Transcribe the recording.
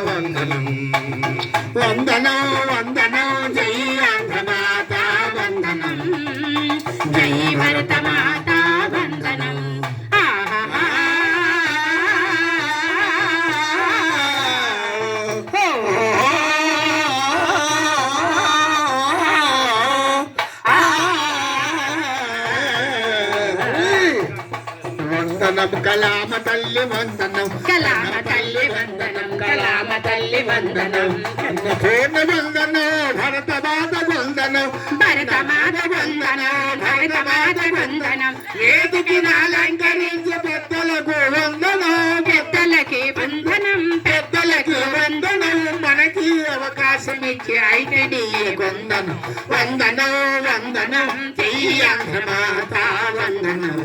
వందనం వందనం వందనం జై ఆంధ్రమాత వందనం జై భరత మాత వందనం వందనం కళామ తల్లి వందనం కళామ తల్లి వందనం కళామ తల్లి వందనం పూర్ణ వందనం భరత మాత వందనం భరత మాత వందనం భరత మాత వందనం వేదికి అలంకరించే పెద్దలకు వందనం పెద్దలకి వందనం పెద్దలకి వందనం మనకి అవకాశం ఇచ్చి ఐటీ వందనం వందనం వందనం జై ఆంధ్రమాత వందనం